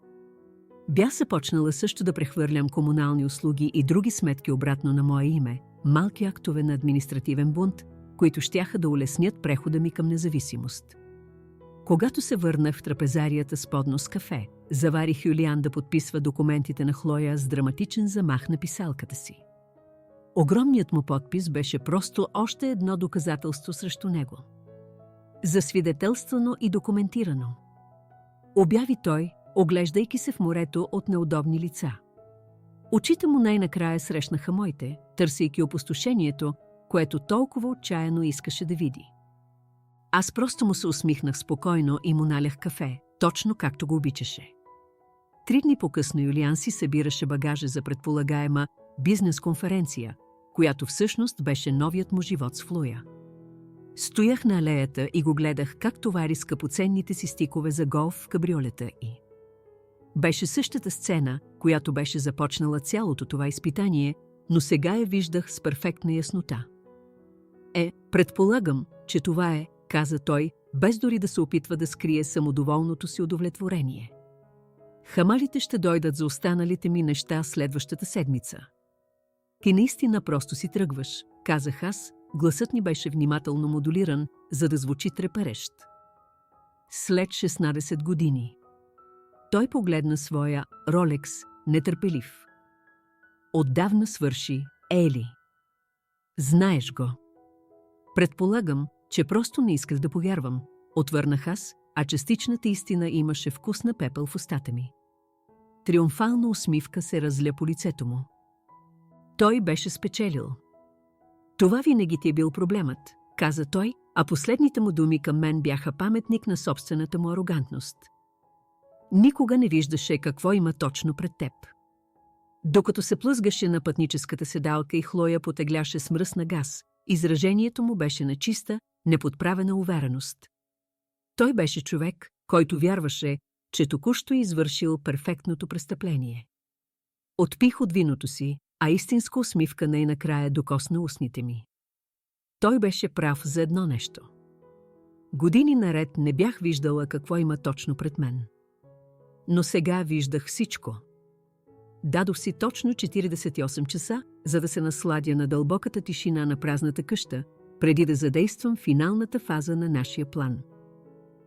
Бях започнала също да прехвърлям комунални услуги и други сметки обратно на мое име, малки актове на административен бунт, които щяха да улеснят прехода ми към независимост. Когато се върнах в трапезарията с поднос кафе, заварих Юлиан да подписва документите на Хлоя с драматичен замах на писалката си. Огромният му подпис беше просто още едно доказателство срещу него. Засвидетелствано и документирано. Обяви той, оглеждайки се в морето от неудобни лица. Очите му най-накрая срещнаха моите, търсейки опустошението, което толкова отчаяно искаше да види. Аз просто му се усмихнах спокойно и му налях кафе, точно както го обичаше. 3 дни по-късно Юлиан си събираше багажа за предполагаема бизнес-конференция, която всъщност беше новият му живот с Хлоя. Стоях на алеята и го гледах как товари скъпоценните си стикове за голф в кабриолета й. Беше същата сцена, която беше започнала цялото това изпитание, но сега я виждах с перфектна яснота. Предполагам, че това е, каза той, без дори да се опитва да скрие самодоволното си удовлетворение. Хамалите ще дойдат за останалите ми неща следващата седмица. Ти наистина просто си тръгваш, казах аз, гласът ни беше внимателно модулиран, за да звучи треперещ. След 16 години. Той погледна своя Ролекс, нетърпелив. Отдавна свърши, Ели. Знаеш го. Предполагам, че просто не исках да повярвам, отвърнах аз, а частичната истина имаше вкусна пепел в устата ми. Триумфална усмивка се разля по лицето му. Той беше спечелил. Това винаги ти е бил проблемът, каза той, а последните му думи към мен бяха паметник на собствената му арогантност. Никога не виждаше какво има точно пред теб. Докато се плъзгаше на пътническата седалка и Хлоя потегляше с мръсна газ, изражението му беше на чиста, неподправена увереност. Той беше човек, който вярваше, че току-що извършил перфектното престъпление. Отпих от виното си, а истинска усмивка най-накрая докосна устните ми. Той беше прав за едно нещо. Години наред не бях виждала какво има точно пред мен. Но сега виждах всичко. Дадох си точно 48 часа, за да се насладя на дълбоката тишина на празната къща, преди да задействам финалната фаза на нашия план.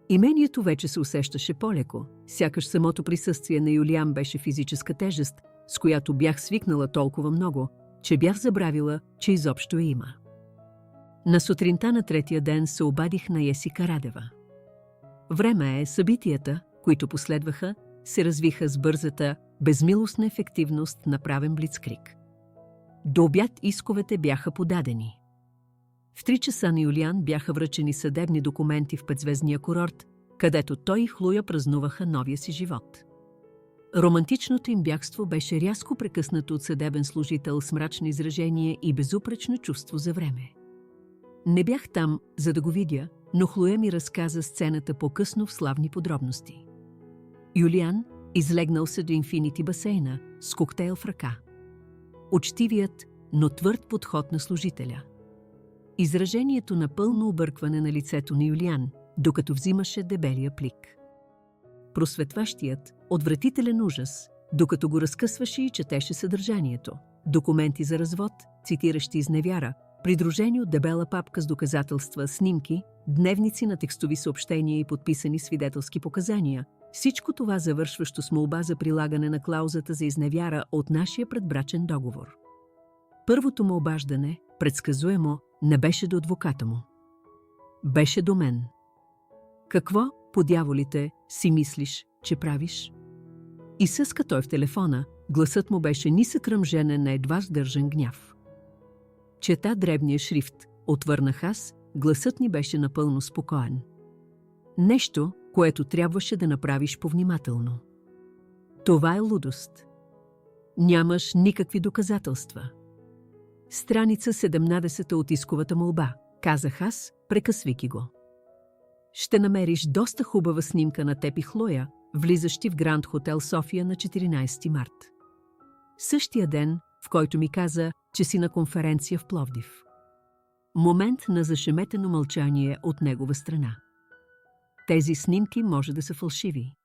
Имението вече се усещаше по-леко, сякаш самото присъствие на Юлиан беше физическа тежест, с която бях свикнала толкова много, че бях забравила, че изобщо я има. На сутринта на 3-я ден се обадих на Есика Радева. Време е, събитията, които последваха, се развиха с бързата, безмилостна ефективност на правен блицкриг. До обяд исковете бяха подадени. В 3 часа на Юлиан бяха връчени съдебни документи в 5-звездния курорт, където той и Хлоя празнуваха новия си живот. Романтичното им бягство беше рязко прекъснато от съдебен служител с мрачно изражение и безупречно чувство за време. Не бях там, за да го видя, но Хлоя ми разказа сцената по-късно в славни подробности. Юлиан излегнал се до инфинити басейна с коктейл в ръка. Учтивият, но твърд подход на служителя. Изражението на пълно объркване на лицето на Юлиан, докато взимаше дебелия плик. Просветващият, отвратителен ужас, докато го разкъсваше и четеше съдържанието. Документи за развод, цитиращи изневяра, придружени от дебела папка с доказателства, снимки, дневници на текстови съобщения и подписани свидетелски показания. Всичко това завършващо с молба за прилагане на клаузата за изневяра от нашия предбрачен договор. Първото му обаждане, предсказуемо, не беше до адвоката му. Беше до мен. Какво, по дяволите, си мислиш, че правиш? И съска той в телефона, гласът му беше нисък ръмженен на едва сдържан гняв. Чета дребния шрифт, отвърнах аз, гласът ни беше напълно спокоен. Нещо, което трябваше да направиш повнимателно. Това е лудост. Нямаш никакви доказателства. Страница 17 от исковата молба, казах аз, прекъсвайки го. Ще намериш доста хубава снимка на теб и Хлоя, влизащи в Гранд Хотел София на 14 март. Същия ден, в който ми каза, че си на конференция в Пловдив. Момент на зашеметено мълчание от негова страна. Тези снимки може да са фалшиви.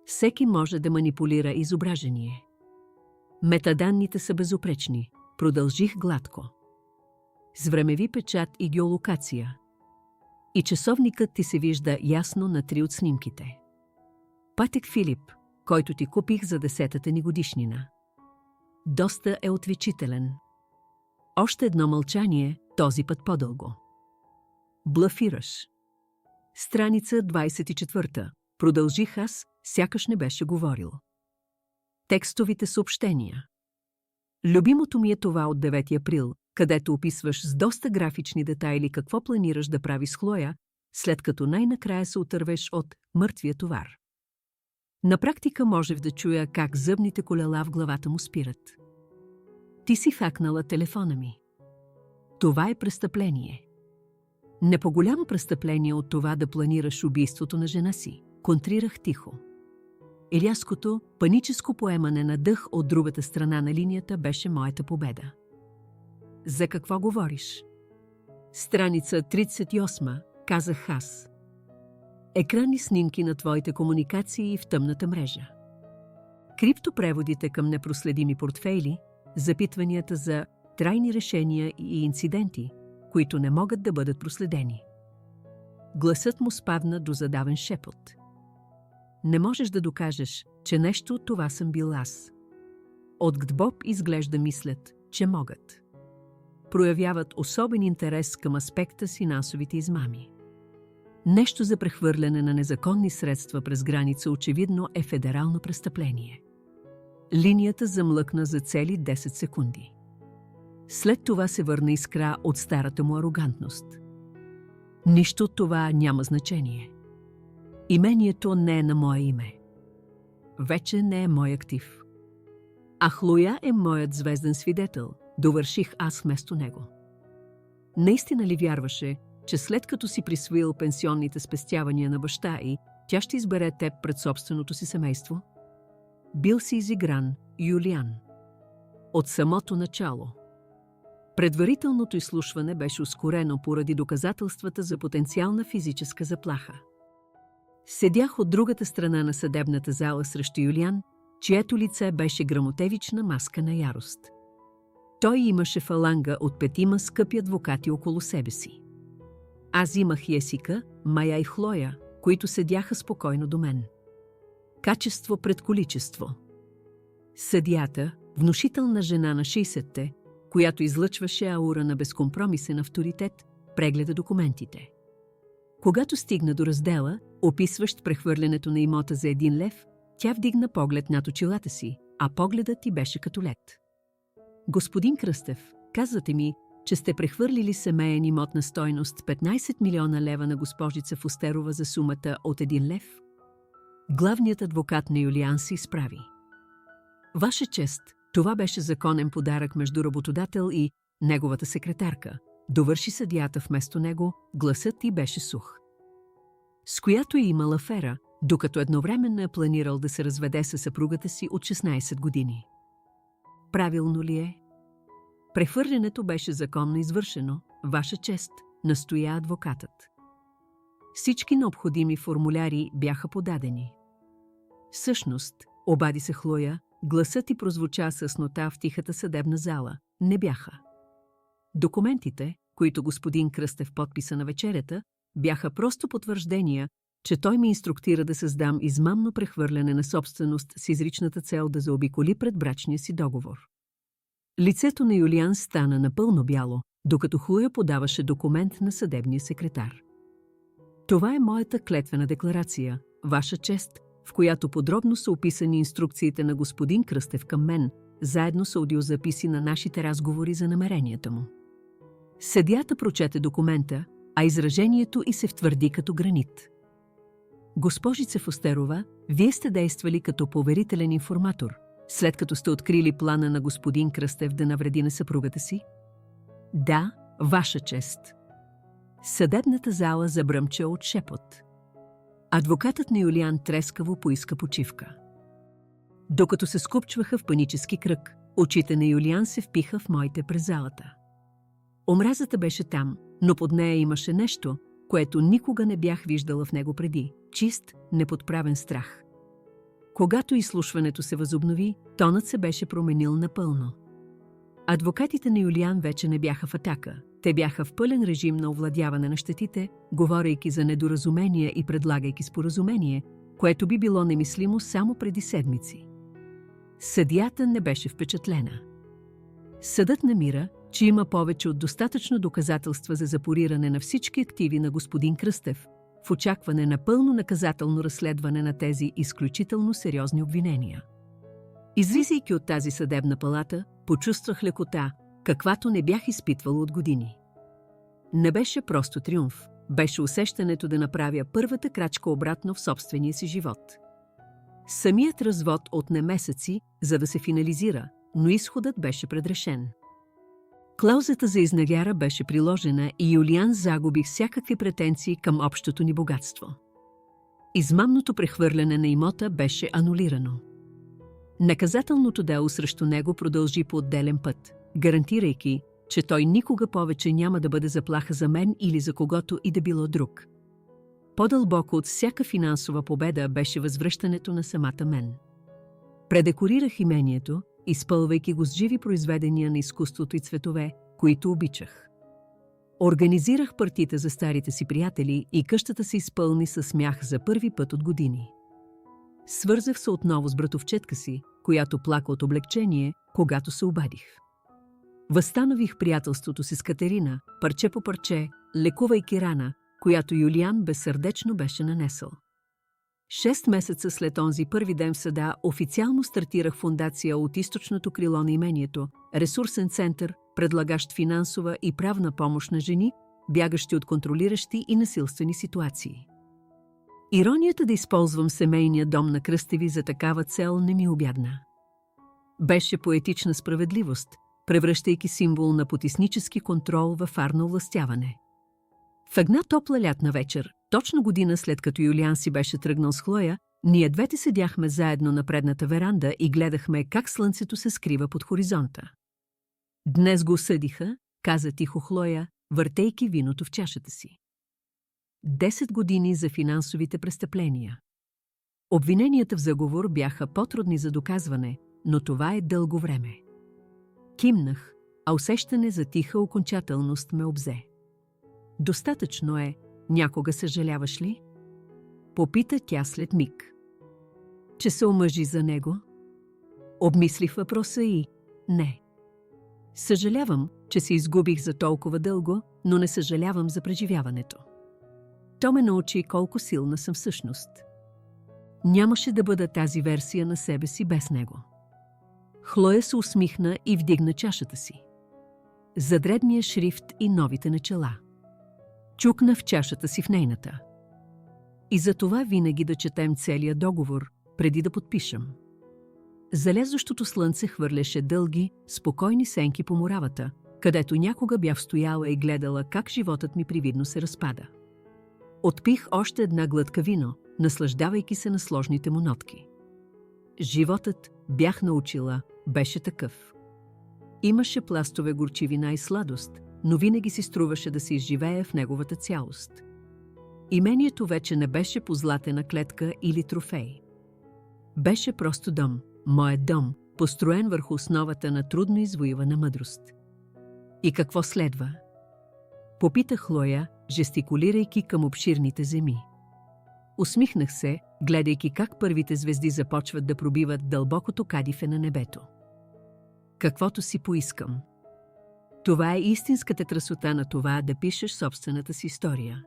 Всеки може да манипулира изображение. Метаданните са безупречни, продължих гладко. С времеви печат и геолокация. И часовникът ти се вижда ясно на 3 от снимките. Патек Филип, който ти купих за 10-та ни годишнина. Доста е отвечителен. Още едно мълчание, този път по-дълго. Блафираш. Страница 24. Продължих аз, сякаш не беше говорил. Текстовите съобщения. Любимото ми е това от 9 април, където описваш с доста графични детайли какво планираш да прави с Хлоя, след като най-накрая се отървеш от мъртвия товар. На практика можех да чуя как зъбните колела в главата му спират. Ти си хакнала телефона ми. Това е престъпление. Не по-голямо престъпление от това да планираш убийството на жена си, контрирах тихо. Рязкото, паническо поемане на дъх от другата страна на линията беше моята победа. За какво говориш? Страница 38, казах аз. Екранни снимки на твоите комуникации в тъмната мрежа. Криптопреводите към непроследими портфейли, запитванията за трайни решения и инциденти, които не могат да бъдат проследени. Гласът му спадна до задавен шепот. Не можеш да докажеш, че нещо от това съм бил аз. От ГДБОП изглежда мислят, че могат. Проявяват особен интерес към аспекта с финансовите измами. Нещо за прехвърляне на незаконни средства през граница очевидно е федерално престъпление. Линията замлъкна за цели 10 секунди. След това се върна искра от старата му арогантност. Нищо от това няма значение. Имението не е на мое име. Вече не е мой актив. А Хлоя е моят звезден свидетел, довърших аз вместо него. Наистина ли вярваше, че след като си присвоил пенсионните спестявания на баща й, тя ще избере теб пред собственото си семейство? Бил си изигран, Юлиан. От самото начало. Предварителното изслушване беше ускорено поради доказателствата за потенциална физическа заплаха. Седях от другата страна на съдебната зала срещу Юлиан, чието лице беше грамотевична маска на ярост. Той имаше фаланга от 5 скъпи адвокати около себе си. Аз имах Есика, Майя и Хлоя, които седяха спокойно до мен. Качество пред количество. Съдията, внушителна жена на 60-те, която излъчваше аура на безкомпромисен авторитет, прегледа документите. Когато стигна до раздела, описващ прехвърлянето на имота за 1 лев, тя вдигна поглед над очилата си, а погледът ти беше като лед. Господин Кръстев, казвате ми, че сте прехвърлили семейен имот на стойност 15 милиона лева на госпожица Фустерова за сумата от 1 лев? Главният адвокат на Юлиан се изправи. Ваша чест, това беше законен подарък между работодател и неговата секретарка, довърши съдията вместо него, гласът й беше сух. С която е имал афера, докато едновременно е планирал да се разведе със съпругата си от 16 години. Правилно ли е? Прехвърлянето беше законно извършено, Ваша чест, настоя адвокатът. Всички необходими формуляри бяха подадени. Всъщност, обади се Хлоя, гласът й прозвуча с яснота в тихата съдебна зала. Не бяха. Документите, които господин Кръстев подписа на вечерята, бяха просто потвърждения, че той ми инструктира да създам измамно прехвърляне на собственост с изричната цел да заобиколи предбрачния си договор. Лицето на Юлиан стана напълно бяло, докато Хлоя подаваше документ на съдебния секретар. Това е моята клетвена декларация, Ваша чест, в която подробно са описани инструкциите на господин Кръстев към мен, заедно с аудиозаписи на нашите разговори за намеренията му. Съдията прочете документа, а изражението й се втвърди като гранит. Госпожице Фостерова, вие сте действали като поверителен информатор, след като сте открили плана на господин Кръстев да навреди на съпругата си? Да, Ваша чест. Съдебната зала забръмча от шепот. Адвокатът на Юлиан трескаво поиска почивка. Докато се скупчваха в панически кръг, очите на Юлиан се впиха в моите през залата. Омразата беше там, но под нея имаше нещо, което никога не бях виждала в него преди – чист, неподправен страх. Когато изслушването се възобнови, тонът се беше променил напълно. Адвокатите на Юлиан вече не бяха в атака. Те бяха в пълен режим на овладяване на щетите, говорейки за недоразумения и предлагайки споразумение, което би било немислимо само преди седмици. Съдията не беше впечатлена. Съдът намира, че има повече от достатъчно доказателства за запориране на всички активи на господин Кръстев, в очакване на пълно наказателно разследване на тези изключително сериозни обвинения. Излизайки от тази съдебна палата, почувствах лекота, каквато не бях изпитвал от години. Не беше просто триумф, беше усещането да направя първата крачка обратно в собствения си живот. Самият развод отне месеци, за да се финализира, но изходът беше предрешен. Клаузата за изневяра беше приложена и Юлиан загуби всякакви претенции към общото ни богатство. Измамното прехвърляне на имота беше анулирано. Наказателното дело срещу него продължи по отделен път, гарантирайки, че той никога повече няма да бъде заплаха за мен или за когото и да било друг. По-дълбоко от всяка финансова победа беше възвръщането на самата мен. Предекорирах имението, изпълвайки го с живи произведения на изкуството и цветове, които обичах. Организирах партита за старите си приятели и къщата се изпълни със смях за първи път от години. Свързах се отново с братовчетка си, която плака от облегчение, когато се обадих. Възстанових приятелството си с Катерина, парче по парче, лекувайки рана, която Юлиан безсърдечно беше нанесъл. 6 месеца след онзи първи ден в съда официално стартирах фондация от източното крило на имението, ресурсен център, предлагащ финансова и правна помощ на жени, бягащи от контролиращи и насилствени ситуации. Иронията да използвам семейния дом на Кръстеви за такава цел не ми обядна. Беше поетична справедливост, превръщайки символ на потиснически контрол във фарно властяване. В една топла лятна вечер, точно година след като Юлиан си беше тръгнал с Хлоя, ние двете седяхме заедно на предната веранда и гледахме как слънцето се скрива под хоризонта. Днес го осъдиха, каза тихо Хлоя, въртейки виното в чашата си. 10 години за финансовите престъпления. Обвиненията в заговор бяха по-трудни за доказване, но това е дълго време. Кимнах, а усещане за тиха окончателност ме обзе. Достатъчно е, някога съжаляваш ли? Попита тя след миг. Че се омъжи за него? Обмислих въпроса и не. Съжалявам, че се изгубих за толкова дълго, но не съжалявам за преживяването. То ме научи колко силна съм всъщност. Нямаше да бъда тази версия на себе си без него. Хлоя се усмихна и вдигна чашата си. За дребния шрифт и новите начала. Чукна в чашата си в нейната. И за това винаги да четем целия договор, преди да подпишем. Залязощото слънце хвърляше дълги, спокойни сенки по муравата, където някога бях стояла и гледала как животът ми привидно се разпада. Отпих още една глътка вино, наслаждавайки се на сложните му нотки. Животът, бях научила, беше такъв. Имаше пластове горчивина и сладост, но винаги си струваше да се изживее в неговата цялост. Имението вече не беше позлатена клетка или трофей. Беше просто дом, моят дом, построен върху основата на трудно извоювана мъдрост. И какво следва? Попитах Хлоя, жестикулирайки към обширните земи. Усмихнах се, гледайки как първите звезди започват да пробиват дълбокото кадифе на небето. Каквото си поискам. Това е истинската красота на това да пишеш собствената си история.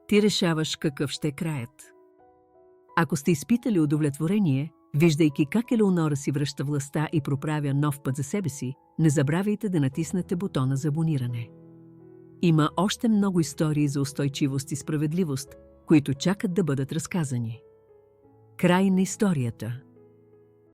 Ти решаваш какъв ще е краят. Ако сте изпитали удовлетворение, виждайки как Елеонора си връща властта и проправя нов път за себе си, не забравяйте да натиснете бутона за абониране. Има още много истории за устойчивост и справедливост, които чакат да бъдат разказани. Край на историята.